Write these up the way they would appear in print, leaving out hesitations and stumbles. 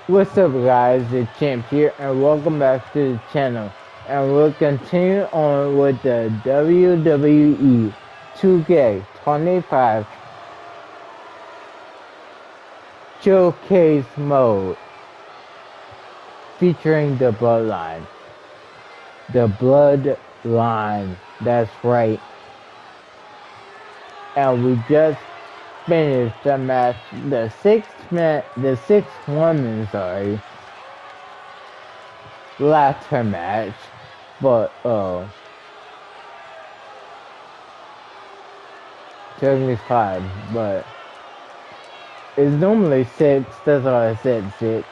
What's up guys, it's Champ here and welcome back to the channel. And we'll continue on with the WWE 2K25 Showcase mode featuring the Bloodline. The Bloodline, that's right. And we just finished the match, the sixth woman, ladder match, but technically five, but it's normally six. That's why I said six.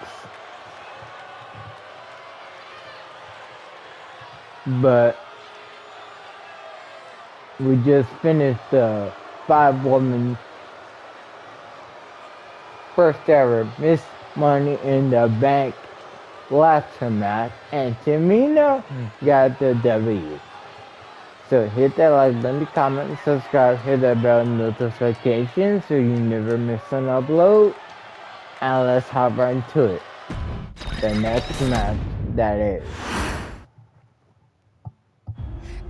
But we just finished the 5-woman first ever Miss Money in the Bank ladder match, and Tamina got the W. So hit that like button, comment, subscribe, hit that bell notification so you never miss an upload. And let's hop right into it. The next match, that is.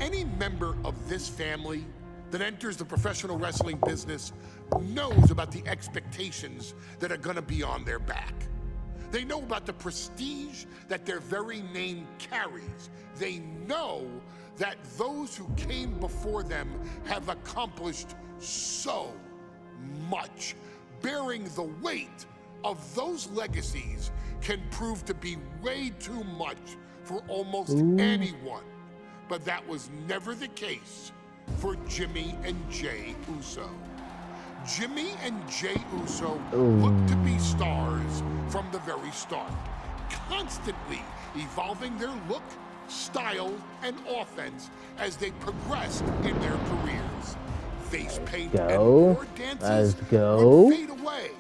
Any member of this family that enters the professional wrestling business knows about the expectations that are gonna be on their back. They know about the prestige that their very name carries. They know that those who came before them have accomplished so much. Bearing the weight of those legacies can prove to be way too much for almost anyone. But that was never the case for Jimmy and Jey Uso. Jimmy and Jey Uso looked to be stars from the very start, constantly evolving their look, style, and offense as they progressed in their careers. Face paint and war dances would fade away,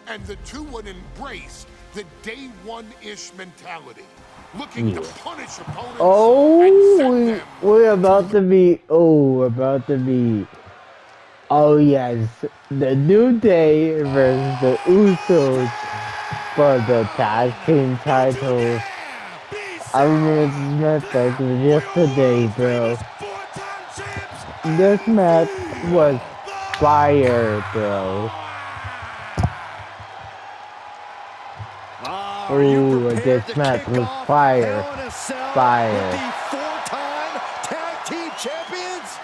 and the two would embrace the day one-ish mentality, looking to punish opponents and send them. We're about to be, oh yes, the New Day versus the Usos for the tag team titles. I remember this match like yesterday, bro. This match was fire, bro. Oh, this match was fire. Fire. Four-time tag team champions.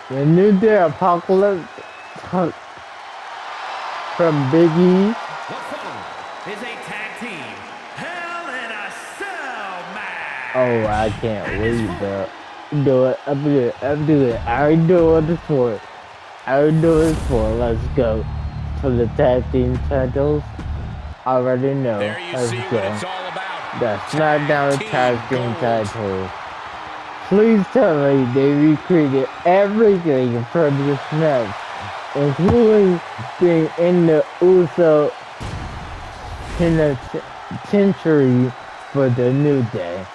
The New Day Apocalypse from Big E. The following is a tag team Hell in a Cell match. Oh, I can't wait, bro. Do it. I'm doing it. I already know what it's for. Let's go. For the tag team titles. I already know. Let's go. The SmackDown tag team titles. Please tell me they recreated everything from this match, including being in the Uso penitentiary for the New Day.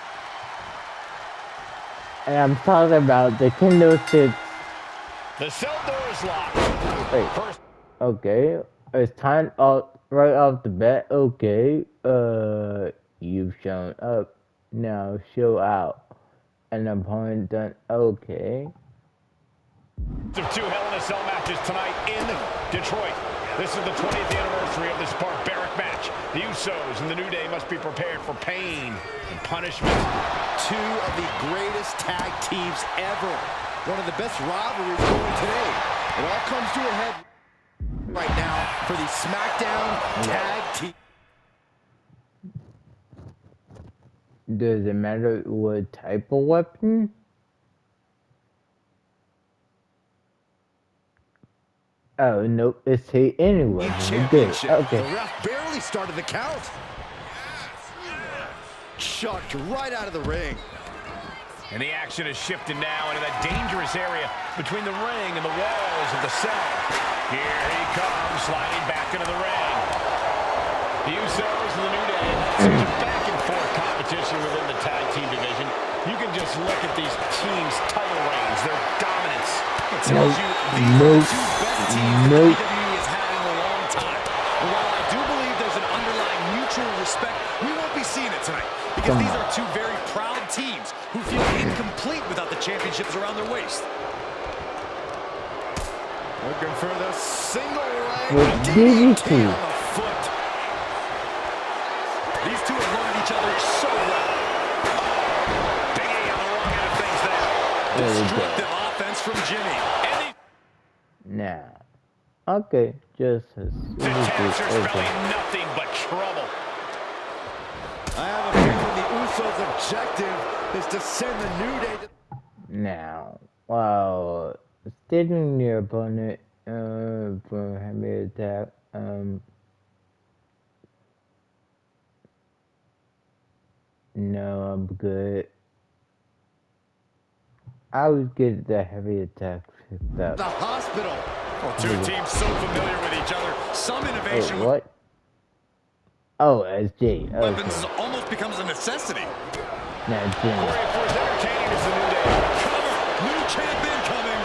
And I'm talking about the candlesticks. The cell door is locked. Wait. First. Okay. It's time right off the bat. Okay. You've shown up. Now show out. An opponent done. Okay. Of two Hell in a Cell matches tonight in Detroit. This is the 20th anniversary of this barbaric match. The Usos and the New Day must be prepared for pain and punishment. Two of the greatest tag teams ever. One of the best rivalries going today. It all comes to a head right now for the SmackDown tag team. Does it matter what type of weapon? Oh, nope, it's hit anyway. Good. Okay. The ref barely started the count. Chucked right out of the ring. And the action has shifted now into that dangerous area between the ring and the walls of the cell. Here he comes, sliding back into the ring. The Usos and the New Day, such a back-and-forth competition within the tag team division. You can just look at these teams' title reigns, their dominance. It tells you these are the two best teams WWE has had in a long time. And while I do believe there's an underlying tonight, because these are two very proud teams who feel incomplete without the championships around their waist. Looking for the single leg DDT on the foot. These two have learned each other so well. Big A on the wrong end of things there. Destructive offense from Jimmy. Now, okay, just as The Tazers spelling nothing but trouble. I have a feeling the Usos' objective is to send the New Day to... now, while stating your opponent for heavy attack, no, I'm good. I would get the heavy attack picked up. The hospital. Well, two teams so familiar with each other. Some innovation. Wait, what? Oh, SJ. Okay. Weapons almost becomes a necessity. Now, Jimmy. Corey, for as entertaining as the New Day. Cover. New champion coming.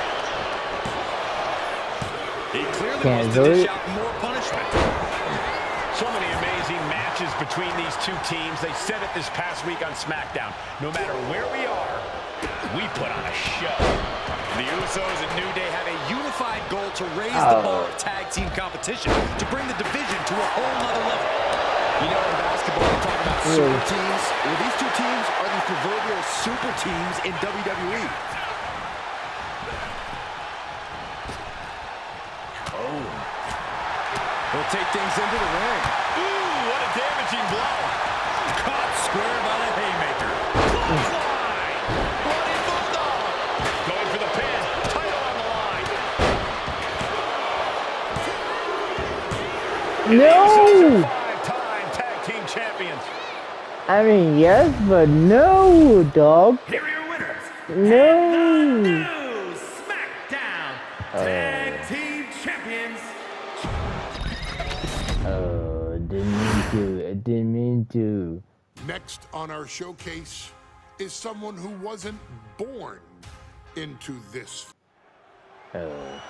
He clearly Can't wants to do dish it. out more punishment. So many amazing matches between these two teams. They said it this past week on SmackDown. No matter where we are, we put on a show. The Usos and New Day have a unified goal to raise the bar of tag team competition, to bring the division to a whole nother level. You know, in basketball, we talk about super teams. Well, these two teams are the proverbial super teams in WWE. Oh. They'll take things into the ring. Ooh, what a damaging blow. Caught square by the haymaker. Bloodline. Bloody Bulldog. Going for the pin. Title on the line. No! Five-time tag team champions. I mean, yes, but no, dog. Here are your winners. No. New SmackDown Tag Team Champions. Oh, didn't mean to. I didn't mean to. Next on our showcase is someone who wasn't born into this. Oh.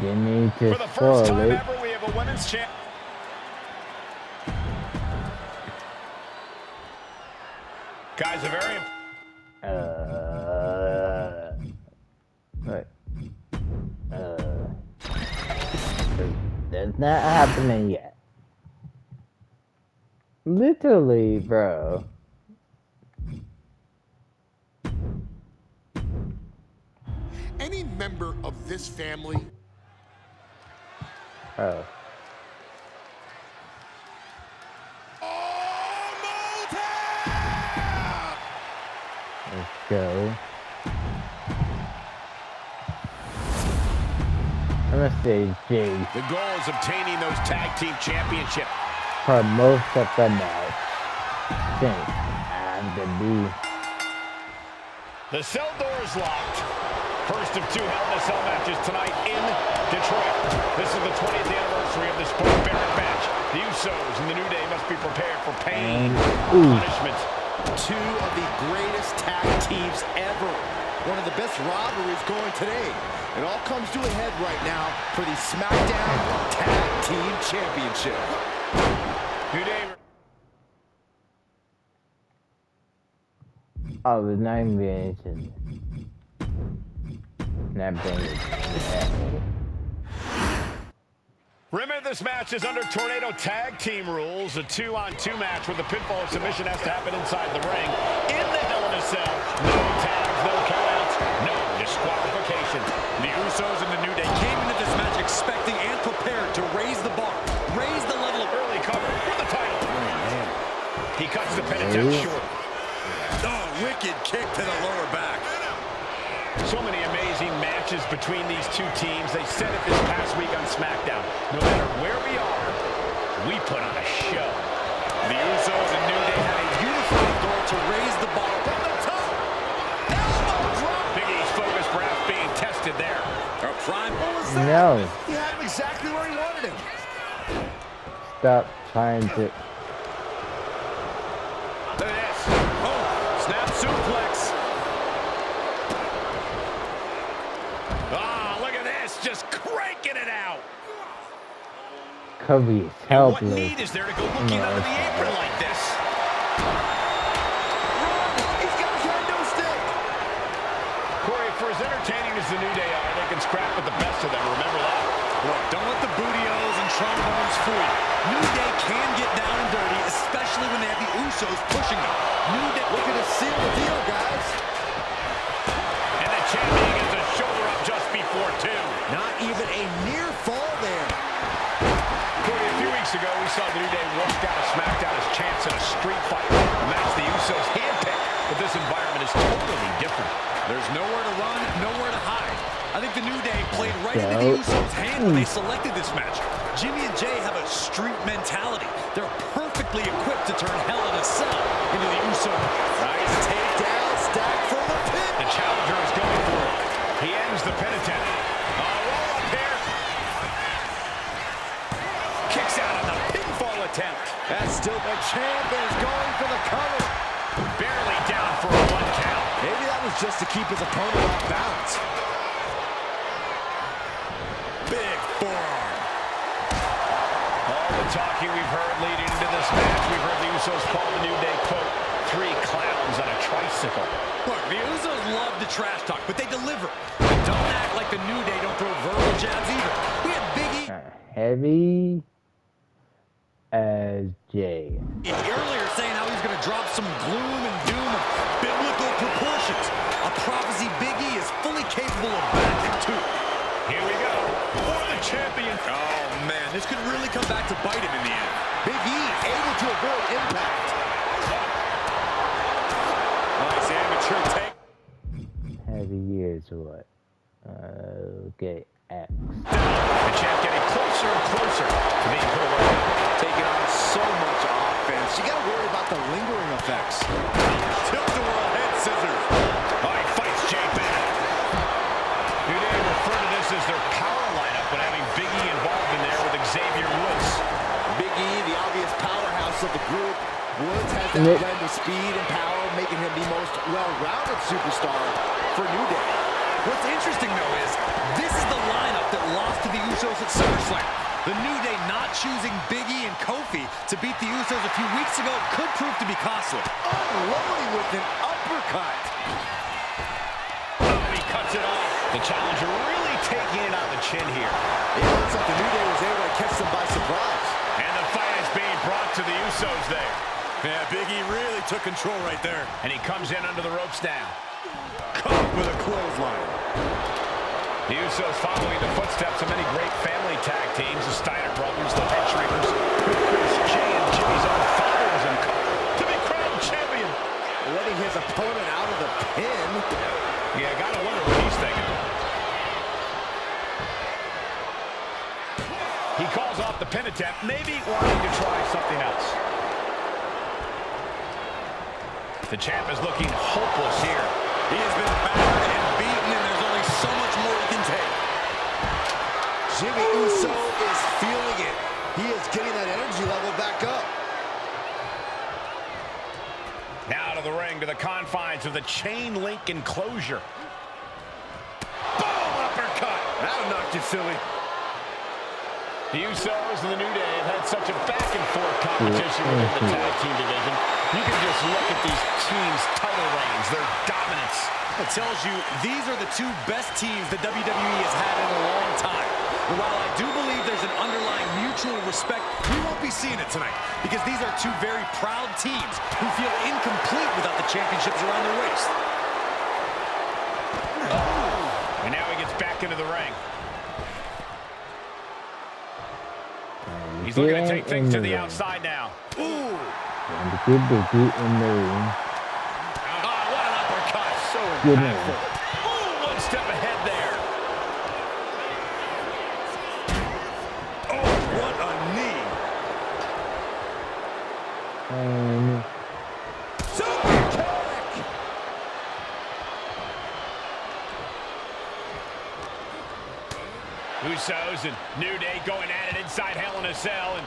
Didn't mean to For the first spoil time it. ever, we have a women's champ. Guys, a very... What? That's not happening yet. Literally, bro. Any member of this family Oh. Let's go. I'm gonna say Jay The goal is obtaining those tag team championships. for most of the match. Think I'm the B. The cell door is locked. First of two Hell in a Cell matches tonight in Detroit. This is the 20th anniversary of this barbaric match. The Usos and the New Day must be prepared for pain and punishment. Two of the greatest tag teams ever. One of the best rivalries going today. It all comes to a head right now for the SmackDown Tag Team Championship. New Day. Oh, it's not even anything. Not bringing it. Remember, this match is under Tornado Tag Team rules. A 2-on-2 match where the pinfall or submission has to happen inside the ring. In the Hell in a Cell, no tags, no countouts, no disqualification. The Usos and the New Day came into this match expecting and prepared to raise the bar, raise the level of Early cover for the title. Oh, man. He cuts the pin attempt short. Oh, wicked kick to the lower back. So many amazing matches between these two teams. They said it this past week on SmackDown. No matter where we are, we put on a show. The Usos and New Day have a unified goal to raise the bar from the top. Elbow drop. Big E's focus perhaps being tested there. A prime. What was that? No. He had him exactly where he wanted him. Stop trying to. Look at this. Oh, snap suplex. Kobe is And what helpless. need is there to go looking under the apron like this? He's got a kendo stick. Corey, for as entertaining as the New Day are, they can scrap with the best of them. Remember that. Look, don't let the booty-os and trombones fool you. New Day can get down and dirty, especially when they have the Usos pushing them. New Day Looking to seal the deal, guys. And the champion gets a shoulder up just before 2. Not even a near fall there. Corey, a few weeks ago, we saw the New Day walk out of SmackDown as champs in a street fight. A match the Usos handpicked, but this environment is totally different. There's nowhere to run, nowhere to hide. I think the New Day played right into the Usos' hand when they selected this match. Jimmy and Jay have a street mentality. They're perfectly equipped to turn Hell in a Cell into the Usos. Nice takedown, stack for the pin. The challenger is going for it. He ends the pin attempt. Roll up here. Kicks out on the pinfall attempt. That's still the champ is going for the cover. Barely down for a 1 count. Maybe that was just to keep his opponent off balance. Big forearm. All the talking we've heard leading into this match, we've heard the Usos call the New Day, quote, 3 clowns on a tricycle. Look, the Usos love the trash talk, but they deliver. And don't act like the New Day don't throw verbal jabs either. We had Big E Heavy as J. earlier saying how he's going to drop some gloom and doom of biblical proportions. A prophecy Big E is fully capable of backing too. Here we go. For the champion. Oh man, this could really come back to bite him in the end. Big E able to avoid impact. Nice amateur take. Heavy is what? Okay, X. The champ getting closer and closer to being put away. Taking on so much offense. You got to worry about the lingering effects. Tilt-a-whirl head scissors. Oh, he fights Jay back. New Day refer to this as their power lineup when having Big E involved in there with Xavier Woods. Big E, the obvious powerhouse of the group. Woods has that blend of speed and power, making him the most well-rounded superstar for New Day. What's interesting, though, is this is the lineup that lost to the Usos at SummerSlam. The New Day not choosing Big E and Kofi to beat the Usos a few weeks ago could prove to be costly. Unloading with an uppercut. Oh, he cuts it off. The challenger really taking it on the chin here. It looks like the New Day was able to catch them by surprise. And the fight is being brought to the Usos there. Yeah, Big E really took control right there. And he comes in under the ropes now. Caught with a clothesline. The Usos following the footsteps of many great family tag teams, the Steiner brothers, the Headshrinkers, Chris, Jay, and Jimmy's own father was in to be crowned champion. Letting his opponent out of the pin. Yeah, gotta wonder what he's thinking. He calls off the pin attempt, maybe wanting to try something else. The champ is looking hopeless here. He has been battered and beaten, and there's only so much more he can take. Jimmy Uso is feeling it. He is getting that energy level back up. Now to the ring, to the confines of the chain link enclosure. Boom! Uppercut! That'll knock you silly. The Usos and the New Day have had such a back-and-forth competition within the tag team division. You can just look at these teams' title reigns, their dominance. It tells you these are the 2 best teams the WWE has had in a long time. And while I do believe there's an underlying mutual respect, we won't be seeing it tonight because these are 2 very proud teams who feel incomplete without the championships around their waist. And now he gets back into the ring. He's looking to take things to the outside now. Ooh! And the kid they get in the ring. Oh, what an uppercut. So Good impactful. Ooh, 1 step ahead there. Oh, what a knee! And Super kick! Usos and New Day going at it inside Hell in a Cell. And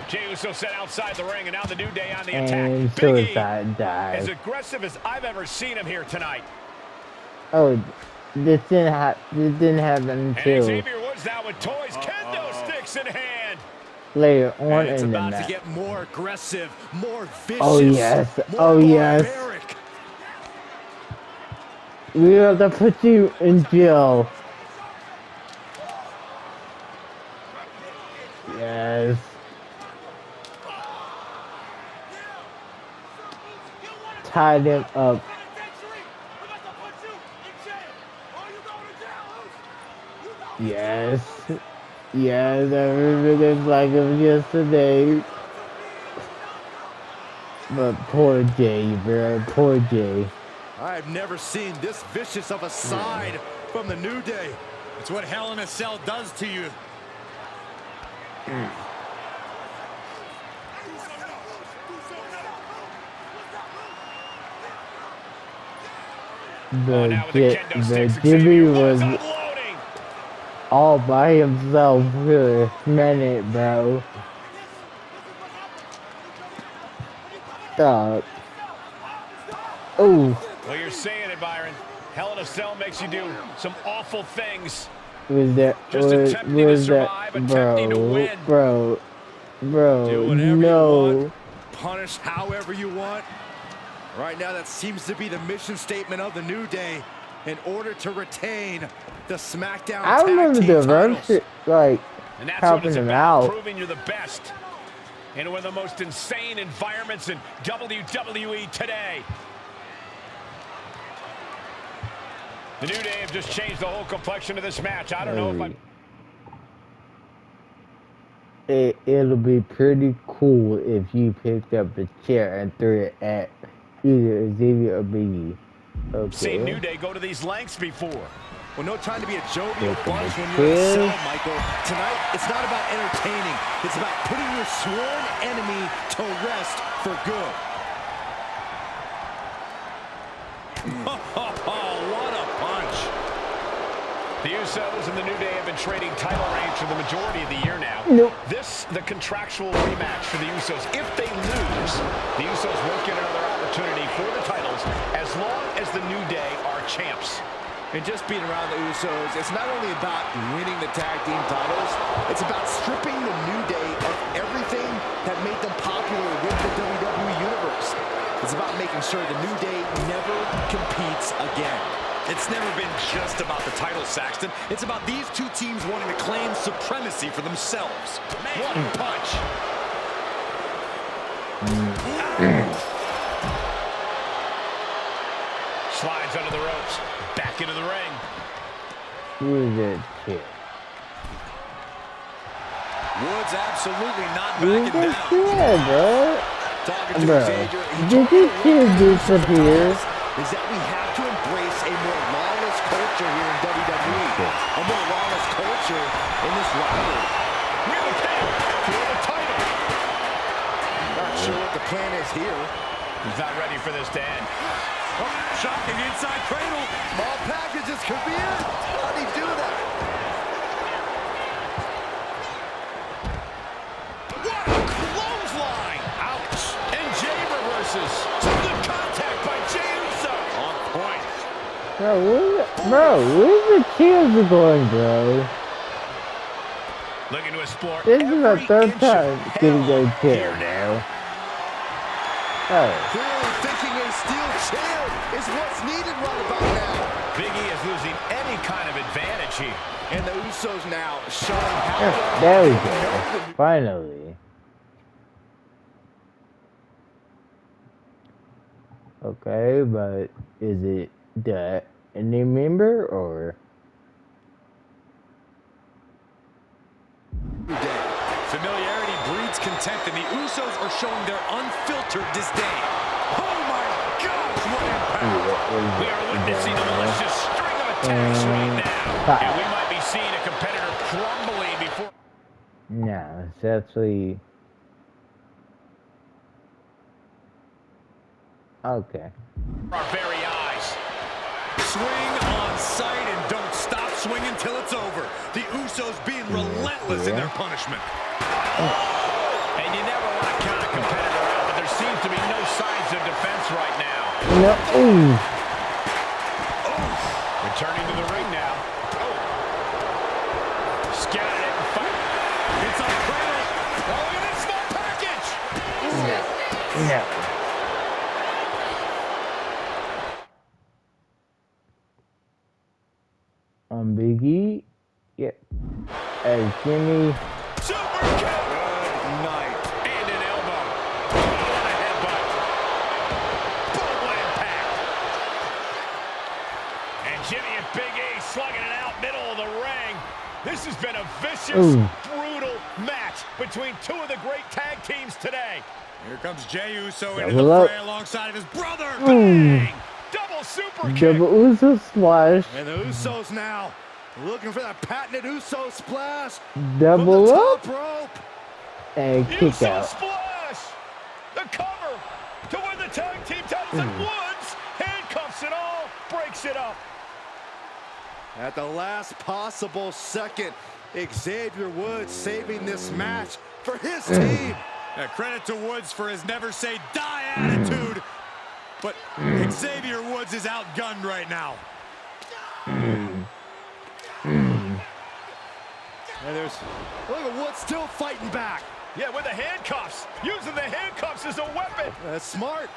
Jey Uso set outside the ring, and now the New Day on the attack. and Big E, suicide as dive. aggressive as I've ever seen him here tonight. Oh, this didn't happen And until Xavier Woods now with toys, kendo sticks in hand. later on And it's in the about to match. get more aggressive, more vicious, Oh yes, more oh yes. barbaric. We have to put you in jail. Yes. Tied him up. Yes. Yes, I remember this like it was yesterday. But poor Jay, bro. Poor Jay. I've never seen this vicious of a side from the New Day. It's what Hell in a Cell does to you. But Jimmy was all by himself for a minute, bro. Stop. Oh. Well, you're saying it, Byron. Hell in a Cell makes you do some awful things. Was that, Just attempting to survive, attempting to win. Bro, Do whatever you no. want. Punish however you want. Right now, that seems to be the mission statement of the New Day in order to retain the SmackDown I Tag remember Team the titles. verse, like, And that's what helping it's him about, out. proving you're the best in one of the most insane environments in WWE today. The New Day have just changed the whole complexion of this match. I don't know if It'll be pretty cool if you picked up a chair and threw it at either Xavier or Biggie. I've seen New Okay. Day go to these lengths before. Well, no time to be a jovial Look at bunch the when you're in a kill. cell, Michael. Tonight, it's not about entertaining. It's about putting your sworn enemy to rest for good. What a punch. The Usos and the New Day have been trading title reigns for the majority of the year now. Nope. This, the contractual rematch for the Usos. If they lose, the Usos won't get another opportunity for the titles as long as the New Day are champs. And just being around the Usos, it's not only about winning the tag team titles, it's about stripping the New Day of everything that made them popular with the WWE Universe. It's about making sure the New Day never competes again. It's never been just about the title, Saxton. It's about these two teams wanting to claim supremacy for themselves. One punch. Slides under the ropes. Back into the ring. Who is that kid? Woods absolutely not Who's backing that down. kid, bro? Talking to Bro, Xavier, he did told this me kid one thing disappear? is that we have to embrace a more lawless culture here in WWE. A more lawless culture in this rivalry. Real pin for the title. Not sure what the plan is here. He's not ready for this to end. Oh, shocking inside cradle. Small packages could be it. How did he do that? What a clothesline! Ouch! And Jay reverses. Some good contact by Jey Uso. On point. Where's the kids going, bro? Looking to explore This is the every third inch time of getting hell a here kill, now. bro. Oh. Clearly thinking a steel chair is what's needed right about now. Big E is losing any kind of advantage here. And the Usos now showing how There we go. Finally. Okay, but is it the any member or? Familiarity breeds contempt, and the Usos are showing their unfiltered disdain. Oh my gosh, what impact! We are witnessing a malicious string of attacks right now. And we might be seeing a competitor crumbling before... No, it's actually... Okay. our very eyes. Swing on sight and don't stop swinging till it's over. The Usos being relentless in their punishment. And you never want to count a competitor out, but there seems to be no signs of defense right now. No, ooh. Returning to the ring now. Scattered it and fight. It's a cradle. Oh, Big E. Yeah. As Jimmy. Super kick. Good night. And an elbow. What a headbutt. Boom, what impact. And Jimmy and Big E slugging it out middle of the ring. This has been a vicious, brutal match between two of the great tag teams today. Here comes Jey Uso into the fray alongside of his brother. Bang! Double super kick. Double Uso splash. And the Usos now looking for that patented Uso splash. Double from the up. top rope. And kick Uso out. splash. The cover to win the tag team titles. And Woods handcuffs it all, breaks it up. At the last possible second, Xavier Woods saving this match for his team. Credit to Woods for his never say die attitude. But Xavier Woods is outgunned right now. And look at Woods still fighting back. Yeah, with the handcuffs. Using the handcuffs as a weapon. That's smart.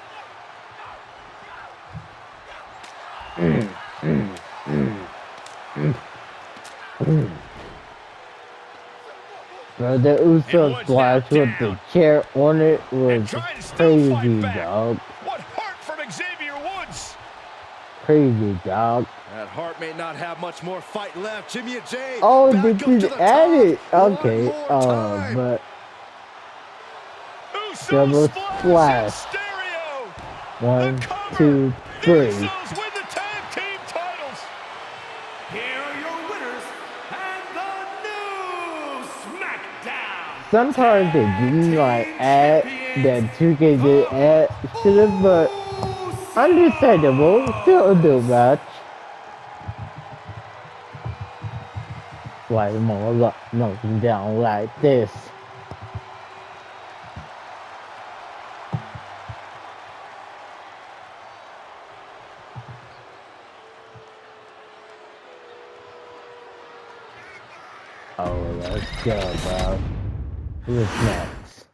Bro, the Uso splash with the chair on it was crazy, dog. What heart from Xavier Woods. Crazy, dog. That Hart may not have much more fight left. Jimmy and Jey. Oh, back they up to did the add top it. Okay. one more time. But Uso double splash. splash. Stereo. 1, The cover. 2, The 3. Usos win the tag team titles. Here are your winners and the new SmackDown. Sometimes they didn't like add that 2K did add to it, but understandable. Still a good match. Like more knocking down like this. Oh, let's go, bro. Who's next?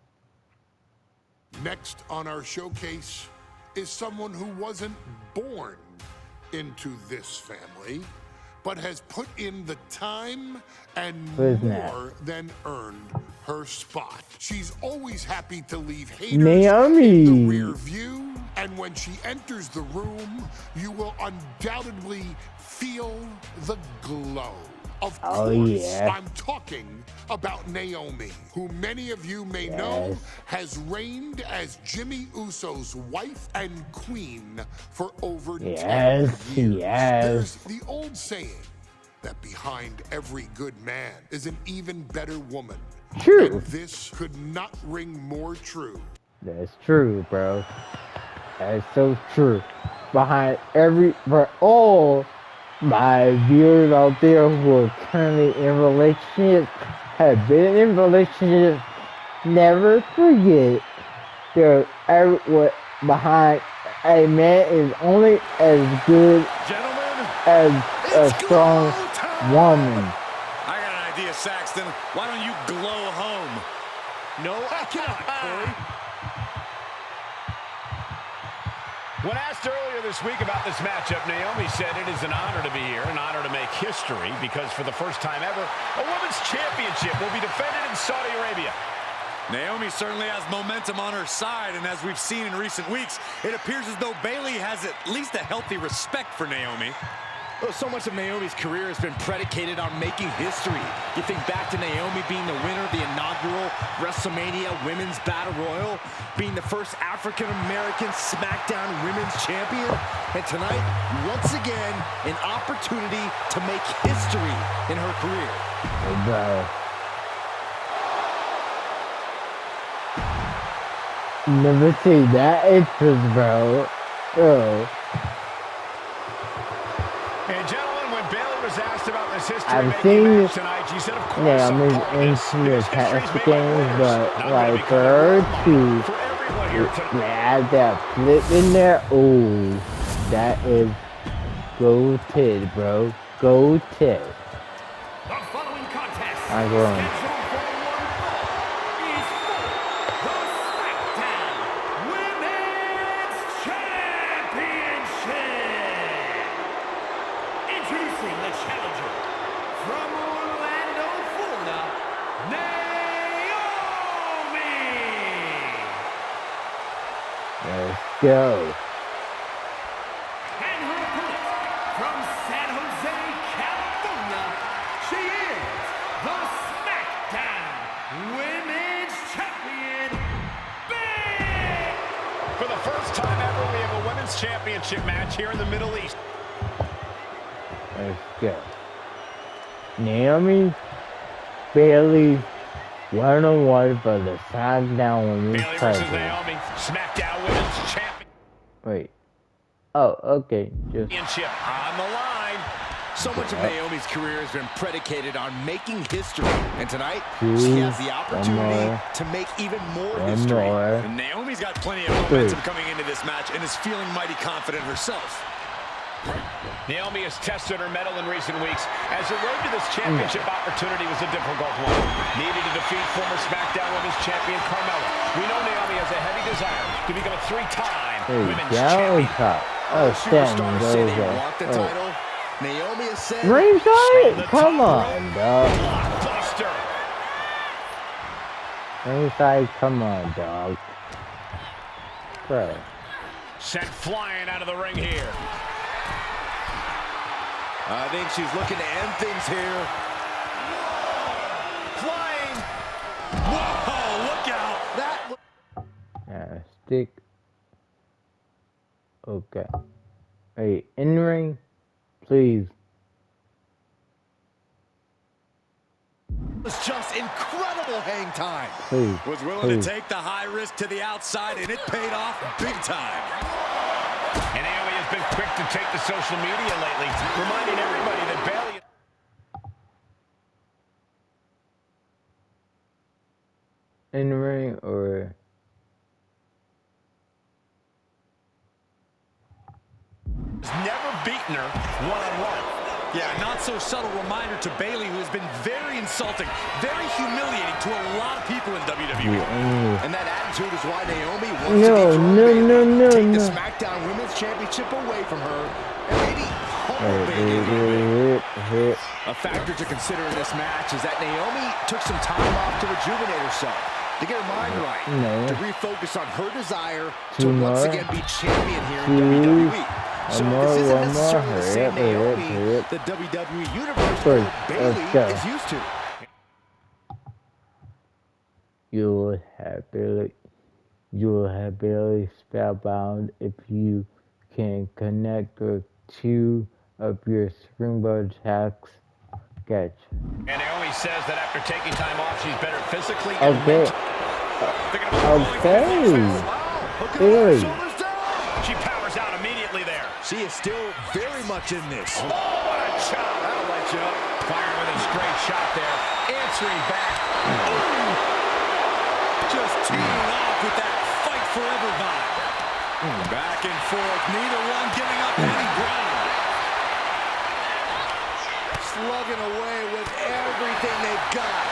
Next on our showcase is someone who wasn't born into this family, but has put in the time and Who's more than earned her spot. She's always happy to leave haters Naomi. in the rear view, and when she enters the room, you will undoubtedly feel the glow. Of Oh, course, yeah. I'm talking about Naomi, who many of you may know Yes. has reigned as Jimmy Uso's wife and queen for over 10 Yes, years. yes. There's the old saying that behind every good man is an even better woman. True. And this could not ring more true. That's true, bro. That's so true. For all my viewers out there who are currently in relationships, have been in relationships, never forget what behind a man is only as good Gentlemen, as a It's strong glow time. woman. I got an idea, Saxton. Why don't you glow home? No, I cannot, Corey. When asked earlier this week about this matchup, Naomi said it is an honor to be here, an honor to make history, because for the first time ever, a women's championship will be defended in Saudi Arabia. Naomi certainly has momentum on her side, and as we've seen in recent weeks, it appears as though Bayley has at least a healthy respect for Naomi. Well, so much of Naomi's career has been predicated on making history. You think back to Naomi being the winner of the inaugural WrestleMania Women's Battle Royal, being the first African-American SmackDown Women's Champion, and tonight, once again, an opportunity to make history in her career. Bro. Never seen that entrance, bro. Oh. And gentlemen, when Bayley was asked about this I've history-making seen match tonight, she said, of course, Yeah, I'm I'm part of this. into the This history's past made by games, winners. but Not gonna like become for a her role model to for everyone here tonight. add that flip in there, oh, that is goated, bro. Goated. The following contest I'm going. scheduled for one fall is for the SmackDown Women's Championship. Introducing the challenger go. And her opponent from San Jose, California, she is the SmackDown Women's Champion, Big! For the first time ever, we have a women's championship match here in the Middle East. Let's go. Naomi, Bailey, 1-on-1 for the SmackDown Women's Bailey versus title. Naomi, SmackDown Women's Wait. Oh, okay. Just Championship on the line. So much of Naomi's career has been predicated on making history. And tonight, two, she has the opportunity more, to make even more one history. more. And Naomi's got plenty of momentum coming into this match and is feeling mighty confident herself. Naomi has tested her mettle in recent weeks, as the road to this championship opportunity was a difficult one. Needed to defeat former SmackDown Women's Champion Carmella. We know Naomi has a heavy desire to become a three-time Women's Champion. Top. Oh, Superstar standing said he goes want the up. title. Naomi has said... Ringside? Come on, dog. Blockbuster. Ringside, come on, dog. Bro. Sent flying out of the ring here. I think she's looking to end things here. Flying. Whoa, look out! That... Yeah, stick. Okay. Hey, in the ring, please. was just incredible hang time. Please. Was willing to take the high risk to the outside, and it paid off big time. And Naomi has been quick to take to social media lately, reminding everybody that Bailey... In the ring or... has never beaten her one-on-one. Yeah, not so subtle reminder to Bailey, who has been very insulting, very humiliating to a lot of people in WWE. And that attitude is why Naomi wants to control Bailey, take the SmackDown Women's Championship away from her, and maybe humble Bailey. A factor to consider in this match is that Naomi took some time off to rejuvenate herself, to get her mind right, to refocus on her desire to once again be champion here in WWE. So this isn't necessarily the same Naomi the WWE Universe or Bailey is used to. You will have Bailey spellbound if you can connect the two of your springboard attacks. Catch. And Naomi says that after taking time off, she's better physically and Okay. Bailey. she powers out immediately there. She is still very much in this. Oh, what a shot. That'll light you up. Firing with a straight shot there. Answering back. Ooh. Just teeing off with that fight forever vibe. Back and forth, neither one giving up any ground. Slugging away with everything they've got.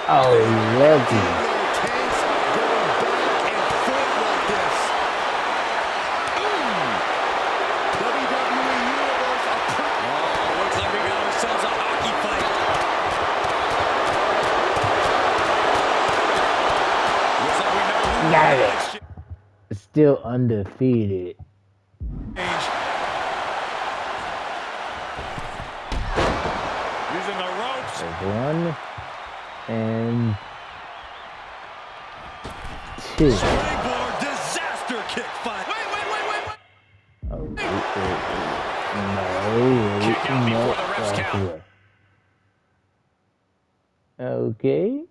Oh, lucky. Tanks going back and forth like this. WWE Universe Looks like we got ourselves a hockey fight. Looks like we know who Got won it. next year. Still undefeated. Using the ropes. One and two. Springboard disaster kick fight. Wait. Oh, Kick out before the refs count. Okay.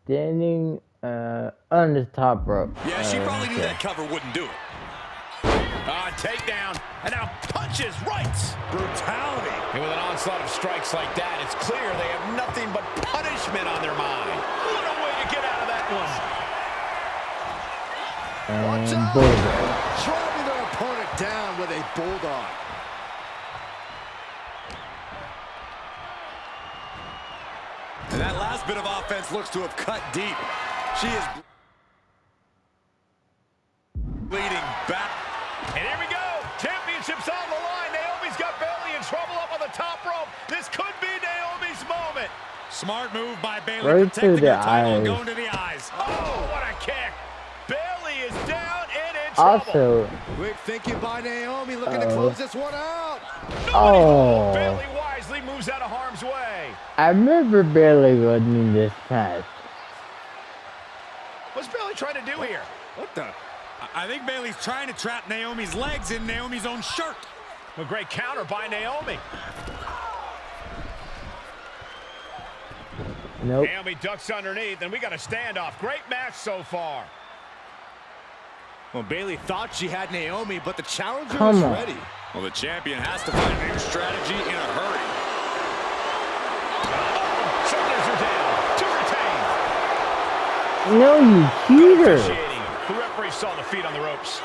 Standing on the top rope. Yeah, she probably knew Okay. that cover wouldn't do it. Takedown. And now punches, rights. Brutality. And with an onslaught of strikes like that, it's clear they have nothing but punishment on their mind. What a way to get out of that one. And bulldog. driving their opponent down with a bulldog. And that last bit of offense looks to have cut deep. She is bleeding back. And here we go. Championship's on the line. Naomi's got Bailey in trouble up on the top rope. This could be Naomi's moment. Smart move by Bailey, Right to protecting the her title and eyes. going to the eyes. knees. Oh, what a kick. Bayley is down and in trouble. Also, Quick thinking by Naomi, looking to close this one out. oh, Bayley wisely moves out of harm's way. I remember Bayley winning this match. What's Bayley trying to do here? What the? I think Bayley's trying to trap Naomi's legs in Naomi's own shirt. A great counter by Naomi. Nope. Naomi ducks underneath, and we got a standoff. Great match so far. Well, Bayley thought she had Naomi, but the challenger Come is on. ready. Well, the champion has to find a new strategy in a hurry. Shoulders are down. To retain. No, you cheater. Officiating. The referee saw the feet on the ropes.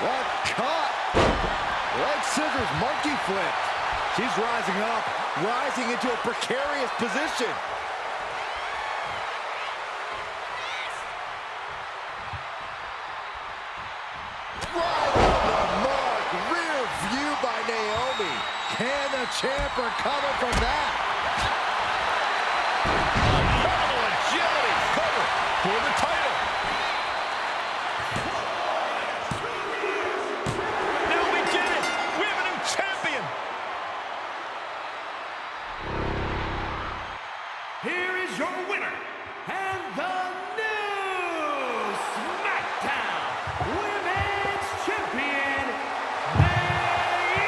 What cut? Leg scissors, monkey flip. She's rising up, rising into a precarious position. Right on the mark, rear view by Naomi. Can the champ recover from that? Incredible agility. Cover for the title. Now we did it. We have a new champion. Here is your winner, and the new SmackDown Women's Champion, Naomi.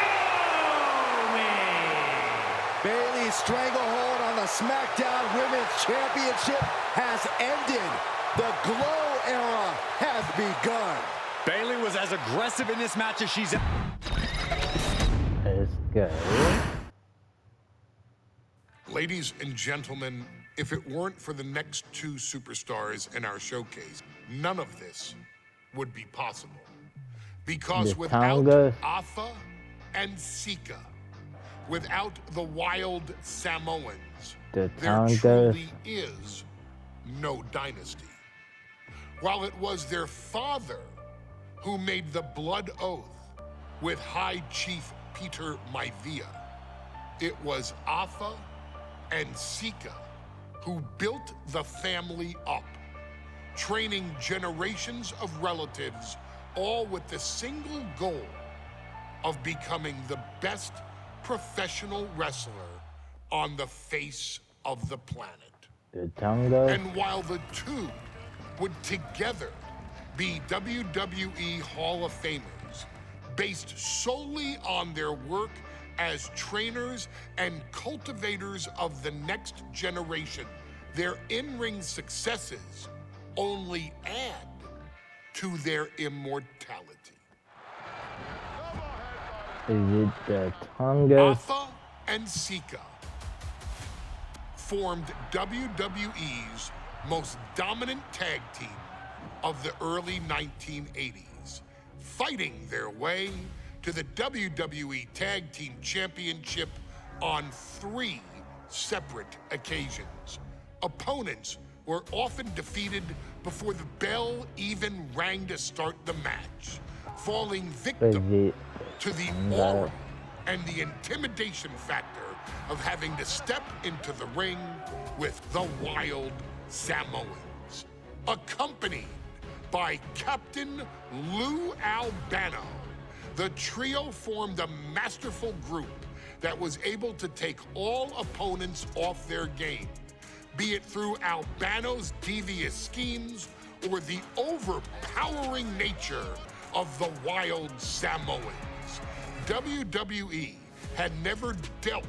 Bayley's stranglehold on the SmackDown Women's Championship has ended. The Glow era has begun. Bayley was as aggressive in this match as she's... Let's go. Ladies and gentlemen, if it weren't for the next two superstars in our showcase, none of this would be possible. Because The without Tonga. Afa and Sika, without the wild Samoans, The there Tonga. truly is no dynasty. While it was their father who made the blood oath with High Chief Peter Maivia, it was Afa and Sika who built the family up, training generations of relatives, all with the single goal of becoming the best professional wrestler on the face of the planet. The Tonga. And while the two would together be WWE Hall of Famers, based solely on their work as trainers and cultivators of the next generation, their in-ring successes only add to their immortality. Is it the Tonga? Afa and Sika formed WWE's most dominant tag team of the early 1980s, fighting their way to the WWE Tag Team Championship on 3 separate occasions. Opponents were often defeated before the bell even rang to start the match, falling victim to the aura and the intimidation factor of having to step into the ring with the wild Samoans, accompanied by Captain Lou Albano. The trio formed a masterful group that was able to take all opponents off their game, be it through Albano's devious schemes or the overpowering nature of the wild Samoans. WWE had never dealt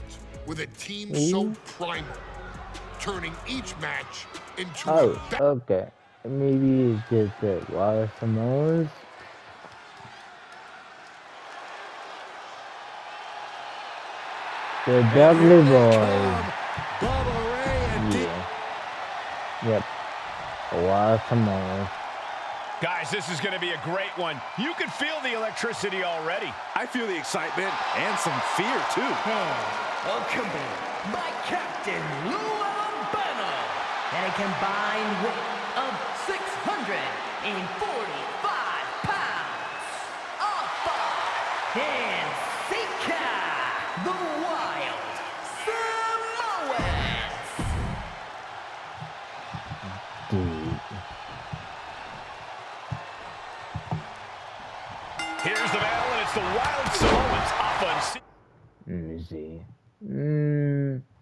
with a team so primal, turning each match into a battle. Okay. Maybe it's just the Wild Samoans. The Dudley Boys. Bubba Ray and Yeah. Yep. The Wild Samoans. Guys, this is going to be a great one. You can feel the electricity already. I feel the excitement and some fear, too. Accompanied by Captain Lou Albano and a combined weight of 645 pounds. and Sika, the Wild Samoans. Dude. Here's the battle, and it's the Wild Samoans up on Sika. Let me see.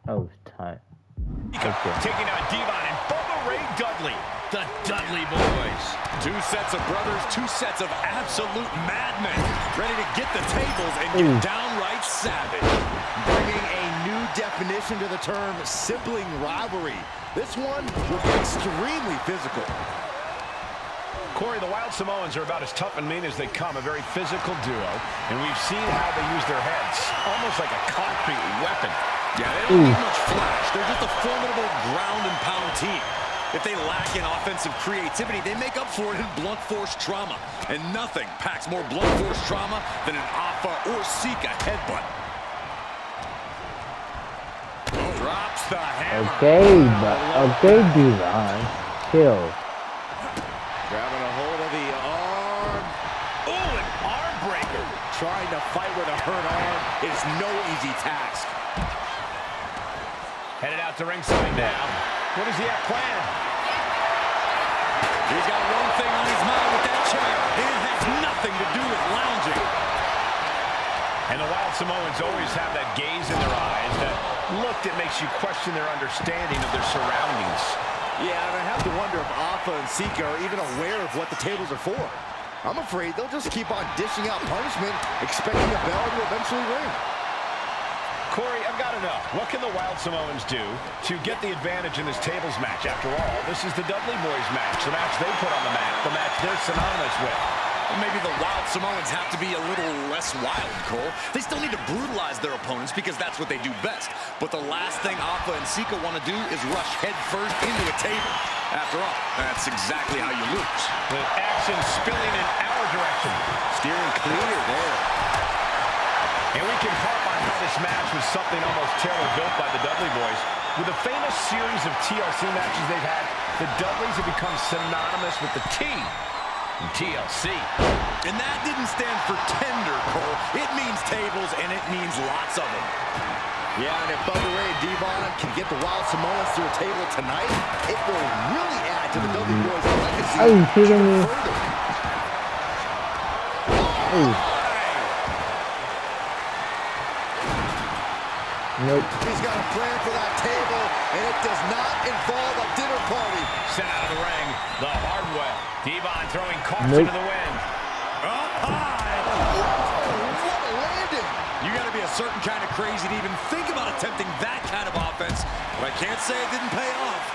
Oh, time. Taking out Devon and Bubba Ray Dudley. The Dudley Boys. Two sets of brothers, two sets of absolute madmen, ready to get the tables and get downright savage. Bringing a new definition to the term sibling rivalry. This one will be extremely physical. Corey, the Wild Samoans are about as tough and mean as they come, a very physical duo, and we've seen how they use their heads, almost like a concrete weapon. Yeah, they don't need much flash. They're just a formidable ground and pound team. If they lack in offensive creativity, they make up for it in blunt force trauma. And nothing packs more blunt force trauma than an Alpha or Sika headbutt. Drops the hammer. Okay, Devon. Chill. Grabbing a hold of the arm. Oh, an arm breaker. Trying to fight with a hurt arm is no easy task. Headed out to ringside now. What does he have planned? He's got one thing on his mind with that chair. It has nothing to do with lounging. And the Wild Samoans always have that gaze in their eyes, that look that makes you question their understanding of their surroundings. Yeah, and I have to wonder if Alpha and Sika are even aware of what the tables are for. I'm afraid they'll just keep on dishing out punishment, expecting the bell to eventually ring. Corey, I've got to know, what can the Wild Samoans do to get the advantage in this tables match? After all, this is the Dudley Boys match, the match they put on the map, the match they're synonymous with. Well, maybe the Wild Samoans have to be a little less wild, Cole. They still need to brutalize their opponents because that's what they do best. But the last thing Alpha and Sika want to do is rush headfirst into a table. After all, that's exactly how you lose. The action spilling in our direction. Steering clear there. And we can harp on how this match was something almost tailor-built by the Dudley Boys. With a famous series of TLC matches they've had, the Dudleys have become synonymous with the T in TLC. And that didn't stand for tender, Cole. It means tables, and it means lots of them. Yeah, and if Bubba Ray and Devon can get the Wild Samoans to a table tonight, it will really add to the Dudley Boys' legacy. Are you kidding me? Nope. He's got a plan for that table, and it does not involve a dinner party. Sent out of the ring the hard way. Devon throwing caution to the wind. Up high. What a landing. You got to be a certain kind of crazy to even think about attempting that kind of offense. But I can't say it didn't pay off.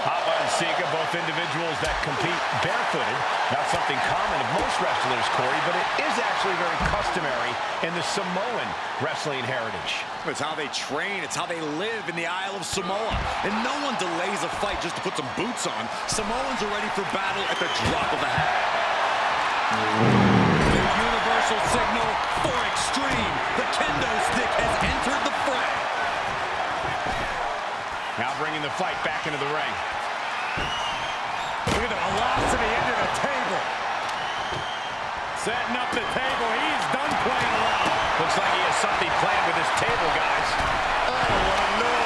Alpha and Sika, both individuals that compete barefooted. Not something common of most wrestlers, Corey, but it is actually very customary in the Samoan wrestling heritage. It's how they train. It's how they live in the Isle of Samoa. And no one delays a fight just to put some boots on. Samoans are ready for battle at the drop of a hat. The universal signal for extreme. The kendo stick has entered the fray. Now bringing the fight back into the ring. Look at the velocity into the table. Setting up the table. He's done playing around. Looks like he has something planned with his table, guys. Oh, no.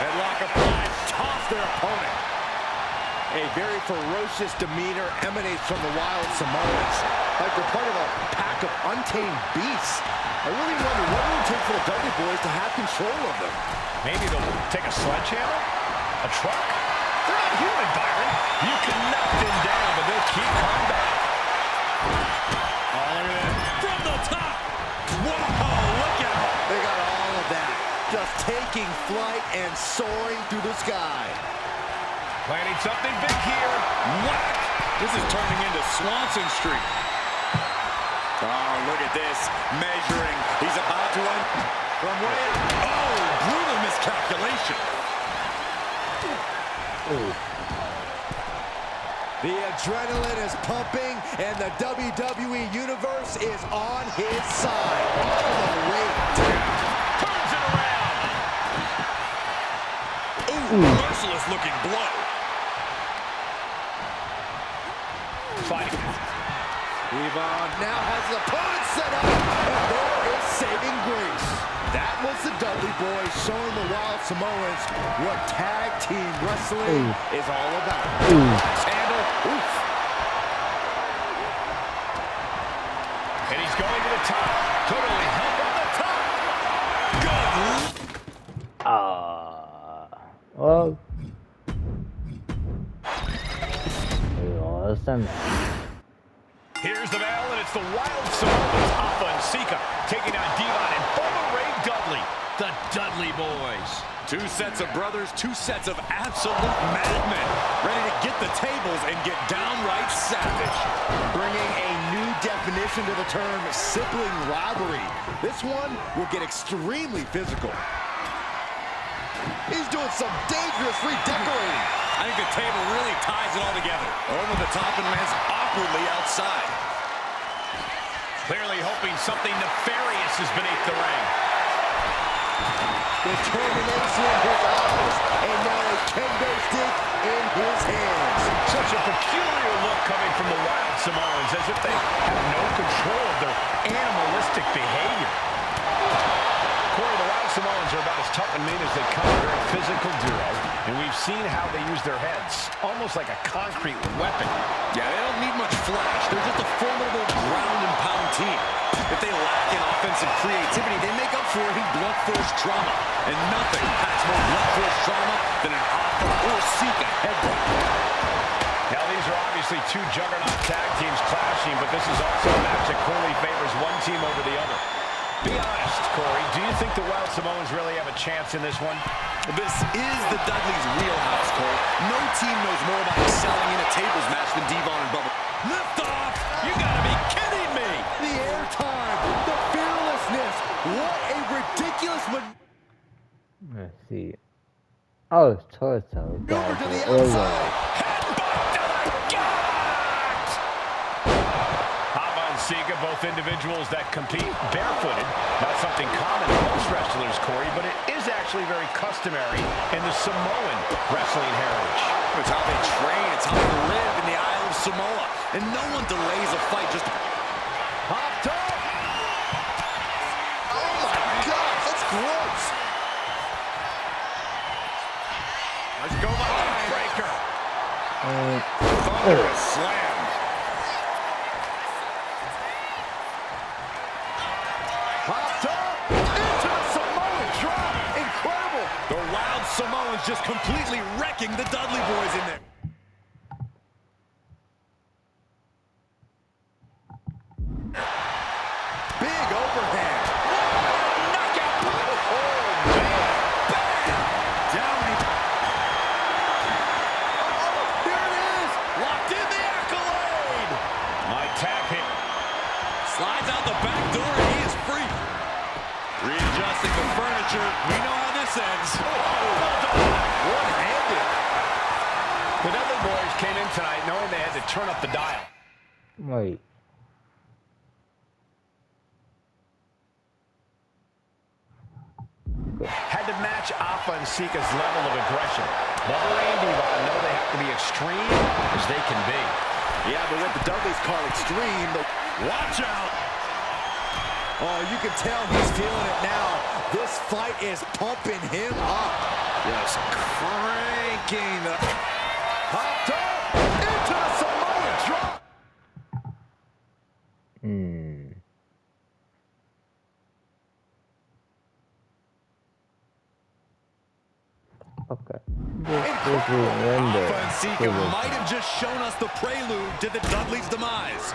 Headlock applied. Toss their opponent. A very ferocious demeanor emanates from the Wild Samoans, like they're part of a pack of untamed beasts. I really wonder what it would take for the Dudley Boys to have control of them. Maybe they'll take a sledgehammer? A truck? They're not human, Byron. You can knock them down, but they'll keep coming back. Oh, look at that. From the top. Whoa, look out. They got all of that, just taking flight and soaring through the sky. Planning something big here. Whack. This is turning into Swanson Street. Oh, look at this. Measuring. He's about to run from way. Oh, brutal miscalculation. The adrenaline is pumping, and the WWE Universe is on his side. All the way down. Turns it around. Ooh, merciless looking blow. Fighting. Devon now has his opponent set up, and there is saving grace. That was the Dudley Boys showing the Wild Samoans what tag team wrestling is all about. Handle, oof. And he's going to the top. Totally held on the top. Good. Well, we lost the match. Here's the bell, and it's the Wild Samoans, Alpha and Sika, taking on Devon and Bubba Ray Dudley, the Dudley Boys. Two sets of brothers, two sets of absolute madmen, ready to get the tables and get downright savage. Bringing a new definition to the term sibling rivalry. This one will get extremely physical. He's doing some dangerous redecorating. I think the table really ties it all together. Over the top and lands awkwardly outside. Clearly hoping something nefarious is beneath the ring. Determination in his eyes, and now a kendo stick in his hands. Such a peculiar look coming from the Wild Samoans, as if they have no control of their animalistic behavior. Corey, the Wild Samoans are about as tough and mean as they come. A very physical duo, and we've seen how they use their heads, almost like a concrete weapon. Yeah, they don't need much flash. They're just a formidable ground and pound team. If they lack in offensive creativity, they make up for it in blunt force trauma. And nothing packs more blunt force trauma than an Alpha or Sika headbutt. Now, these are obviously two juggernaut tag teams clashing, but this is also a match that clearly favors one team over the other. Be honest, Corey, do you think the Wild Samoans really have a chance in this one? This is the Dudleys' wheelhouse, Cole. No team knows more about excelling in a tables match than Devon and Bubba. Lift off! You gotta be kidding me! The airtime, the fearlessness. What a ridiculous Let's see. Oh, it's torso. maneuver to the outside. Sika, both individuals that compete barefooted. Not something common in most wrestlers, Corey, but it is actually very customary in the Samoan wrestling heritage. It's how they train, it's how they live in the Isle of Samoa. And no one delays a fight just to... Popped up. Oh my God, that's gross. Let's go by the breaker. Thunderous slam. Popped up into the Samoan drop. Incredible. The Wild Samoans just completely wrecking the Dudley Boys in there. Big overhand. Knockout. Oh, man. Bam. Down. Oh, here it is. Locked in the accolade. My tap hit. Slides out the back door and he is free. Readjusting the furniture. We know how this ends. One-handed. The Dudley Boys came in tonight knowing they had to turn up the dial. Wait. Had to match Alpha and Sika's level of aggression. Bubba Ray and Devon know they have to be extreme as they can be. Yeah, but what the Dudleys call extreme, Watch out. oh, you can tell he's feeling it now. This fight is pumping him up. Just cranking the... Popped up into the Samoan drop. Okay. This is render. Alpha and Sika might have just shown us the prelude to the Dudleys' demise.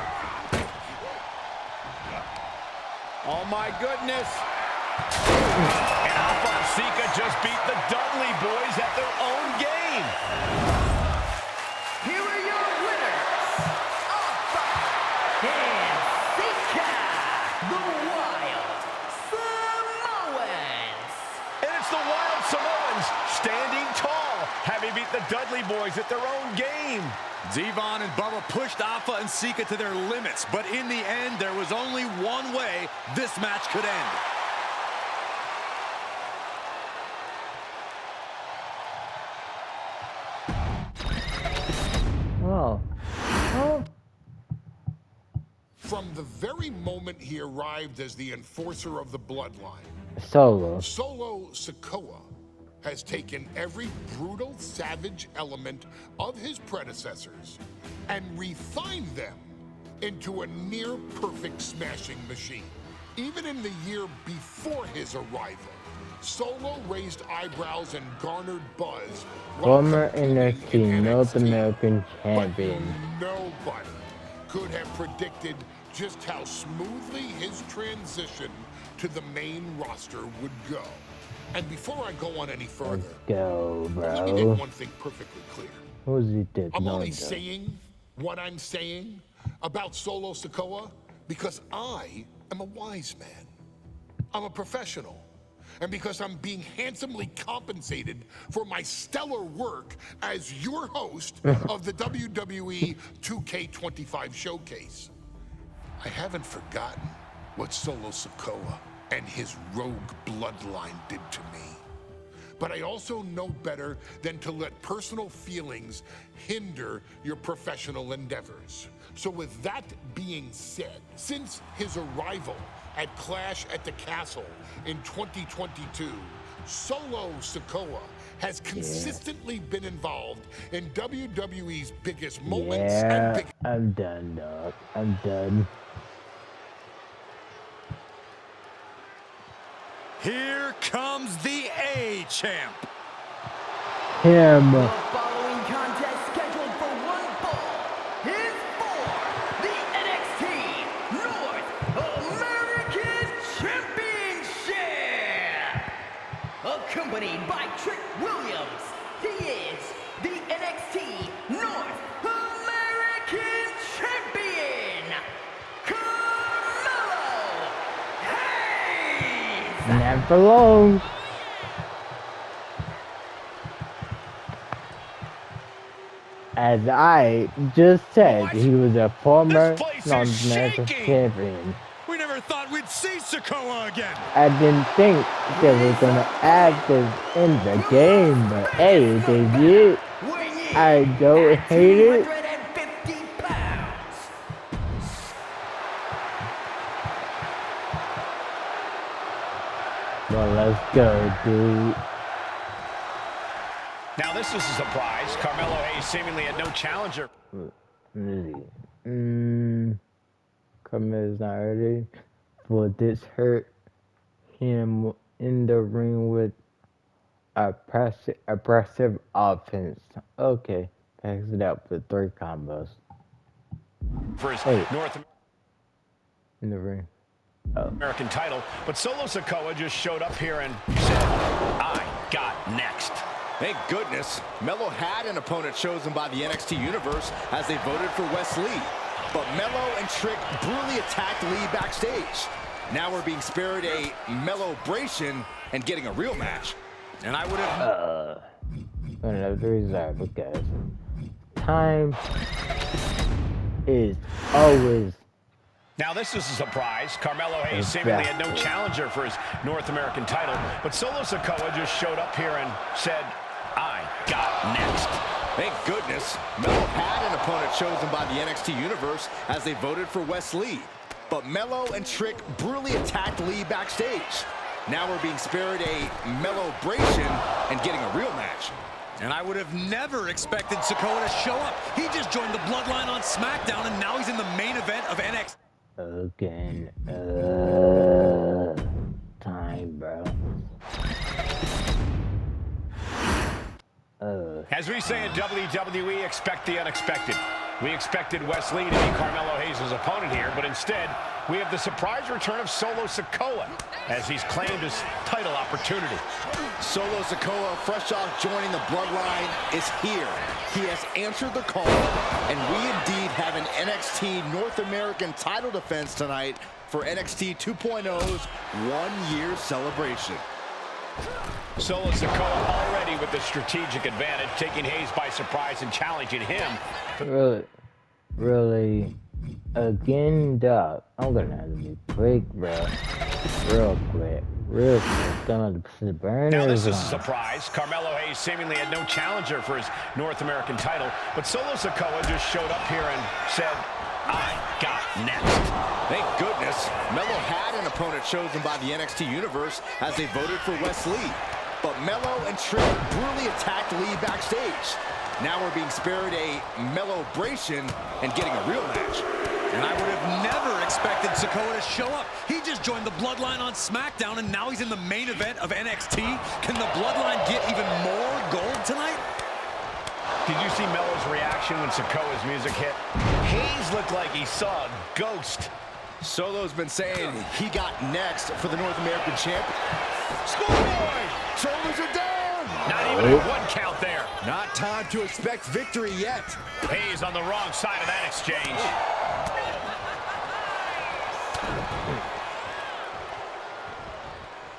Oh my goodness. And Alpha and Sika just beat the Dudley Boys at their own game. Here are your winners, Alpha and Sika, the Wild Samoans. And it's the Wild Samoans standing tall, having beat the Dudley Boys at their own game. Devon and Bubba pushed Alpha and Sika to their limits, but in the end, there was only one way this match could end. Oh. Oh. from the very moment he arrived as the enforcer of the Bloodline, Solo. Solo Sikoa has taken every brutal, savage element of his predecessors and refined them into a near-perfect smashing machine. Even in the year before his arrival, Solo raised eyebrows and garnered buzz while Former competing in NXT North NXT. American But champion. nobody could have predicted just how smoothly his transition to the main roster would go. And before I go on any further, Let's go, let me make bro. one thing perfectly clear. Who's he did? I'm No, only no. saying what I'm saying about Solo Sikoa because I am a wise man. I'm a professional. And because I'm being handsomely compensated for my stellar work as your host of the WWE 2K25 Showcase. I haven't forgotten what Solo Sikoa and his rogue bloodline did to me. But I also know better than to let personal feelings hinder your professional endeavors. So with that being said, since his arrival at Clash at the Castle in 2022, Solo Sikoa has consistently been involved in WWE's biggest moments and Yeah, big. I'm done, dog. I'm done. Here comes the A-Champ. Him. The following contest scheduled for one fall is for the NXT North American Championship. Accompanied by Trick Williams, he is the NXT North American Champion, Carmelo Hayes. Not for long. As I just said, What? he was a former This place is North American shaking. champion. We never thought we'd see Sikoa again. I didn't think they were gonna add this in the game, but hey, they did. Weighing I in don't at hate it. 250 pounds. Well, let's go, dude. Now this is a surprise. Carmelo Hayes seemingly had no challenger. Let me see. Carmelo's not ready. Will this hurt him in the ring with aggressive offense? Okay, packs it up with 3 combos For his Hey. North in the ring. American title, but Solo Sikoa just showed up here and said, I got next. Thank goodness, Melo had an opponent chosen by the NXT Universe as they voted for Wes Lee. But Melo and Trick brutally attacked Lee backstage. Now we're being spared a Melo-bration and getting a real match. And I would have... Another reserve, guys. Time is always. Now this is a surprise. Carmelo Hayes seemingly had no challenger for his North American title, but Solo Sikoa just showed up here and said, I got next. Thank goodness, Melo had an opponent chosen by the NXT Universe as they voted for Wes Lee. But Melo and Trick brutally attacked Lee backstage. Now we're being spared a Melo-bration and getting a real match. And I would have never expected Sikoa to show up. He just joined the Bloodline on SmackDown, and now he's in the main event of NXT. Again. Time, bro. As we say in WWE, expect the unexpected. We expected Wes Lee to be Carmelo Hayes' opponent here, but instead, we have the surprise return of Solo Sikoa as he's claimed his title opportunity. Solo Sikoa, fresh off joining the Bloodline, is here. He has answered the call, and we indeed have an NXT North American title defense tonight for NXT 2.0's one-year celebration. Solo Sikoa already with the strategic advantage, taking Hayes by surprise and challenging him. Really, again, dog. I'm gonna have to be quick, bro. Real quick. Gonna put the burners Now this is a on. surprise. Carmelo Hayes seemingly had no challenger for his North American title, but Solo Sikoa just showed up here and said, I got next. Thank goodness. Melo had an opponent chosen by the NXT Universe as they voted for Wes Lee. But Melo and Trick brutally attacked Lee backstage. Now we're being spared a Melo-bration and getting a real match. And I would have never expected Sikoa to show up. He just joined the Bloodline on SmackDown, and now he's in the main event of NXT. Can the Bloodline get even more gold tonight? Did you see Melo's reaction when Sikoa's music hit? Hayes looked like he saw a ghost. Solo's been saying he got next for the North American champ. Schoolboy! Shoulders are down! Not even a one count there. Not time to expect victory yet. Hayes on the wrong side of that exchange.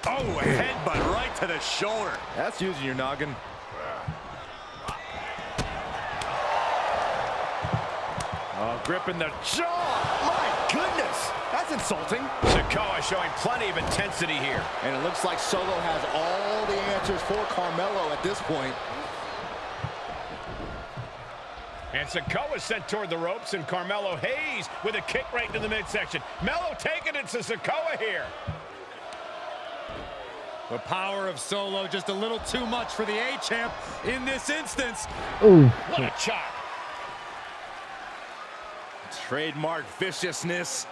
Oh, a headbutt right to the shoulder. That's using your noggin. Oh, gripping the jaw. My goodness! That's insulting. Sikoa showing plenty of intensity here. And it looks like Solo has all the answers for Carmelo at this point. And Sikoa sent toward the ropes, and Carmelo Hayes with a kick right into the midsection. Melo taking it to Sikoa here. The power of Solo just a little too much for the A-Champ in this instance. Ooh. What a chop. Trademark viciousness.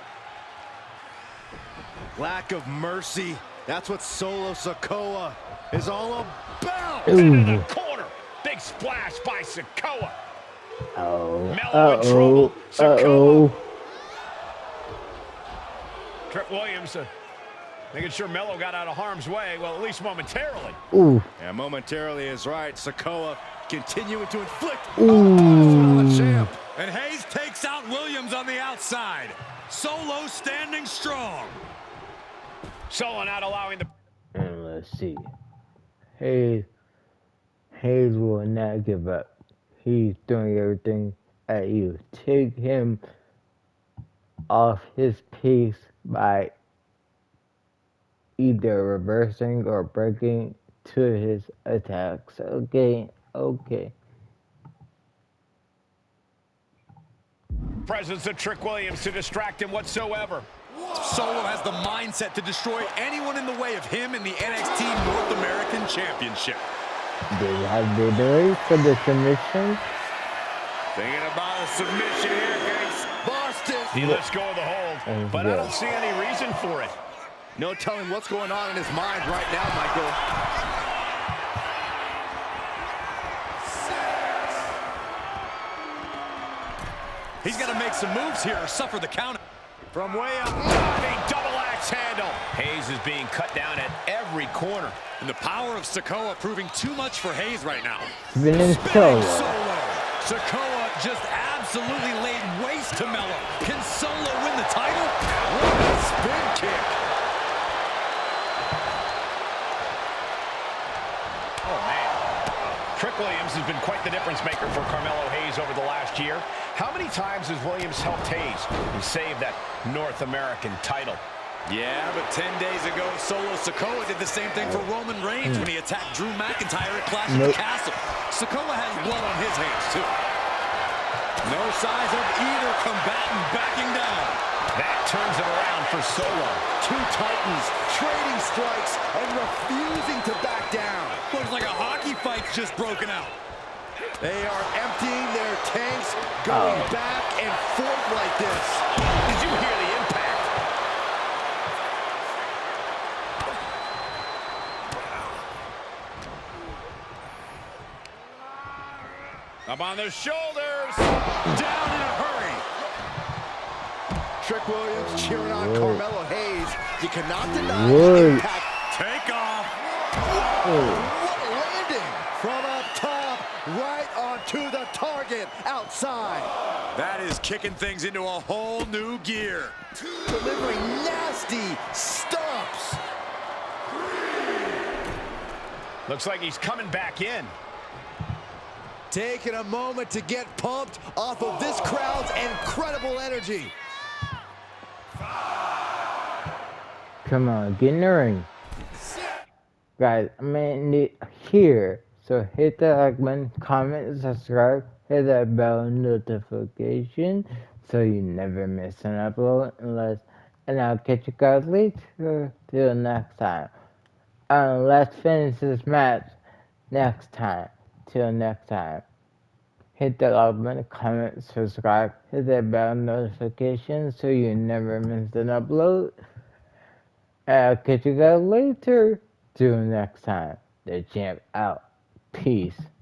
Lack of mercy. That's what Solo Sikoa is all about. In the corner. Big splash by Sikoa. Oh. Melo in trouble. Sikoa. Trick Williams making sure Melo got out of harm's way. Well, at least momentarily. Ooh. And momentarily is right. Sikoa continuing to inflict. Ooh. On the champ. And Hayes takes out Williams on the outside. Solo standing strong. Solo not allowing the... And let's see. Hayes will not give up. He's doing everything at you. Take him off his pace by either reversing or breaking to his attacks. Okay. Presence of Trick Williams to distract him whatsoever. Solo has the mindset to destroy anyone in the way of him in the NXT North American Championship. They have victory for the submission. Thinking about a submission here, guys. Boston. He lets go of the hold, but I don't see any reason for it. No telling what's going on in his mind right now, Michael. He's got to make some moves here or suffer the count. From way up. Diving double axe handle. Hayes is being cut down at every corner. And the power of Sikoa proving too much for Hayes right now. Spinning Solo. Solo. Sikoa just absolutely laid waste to Melo. Can Solo win the title? What a spin kick. Oh, man. Trick Williams has been quite the difference maker for Carmelo Hayes over the last year. How many times has Williams helped Hayes and saved that North American title? Yeah, but 10 days ago, Solo Sikoa did the same thing for Roman Reigns when he attacked Drew McIntyre at Clash of the Castle. Sikoa has blood on his hands, too. No signs of either combatant backing down. That turns it around for Solo. Two Titans trading strikes and refusing to back down. Looks like a hockey fight's just broken out. They are emptying their tanks, going back and forth like this. Did you hear the impact? Up on their shoulders. Down in a hurry. Trick Williams cheering on Carmelo Hayes. You cannot deny the impact. Take off. What a landing from up top, right onto the target outside. That is kicking things into a whole new gear. Delivering nasty stomps. Looks like he's coming back in. Taking a moment to get pumped off of this crowd's incredible energy. Come on, get in the ring. Guys, I'm in here. So hit the like button, comment, subscribe. hit that bell notification so you never miss an upload. And I'll catch you guys later. Till next time. Let's finish this match next time. Till next time. Hit the like button, comment, subscribe, hit that bell notification so you never miss an upload. And I'll catch you guys later. Till next time. The champ out. Peace.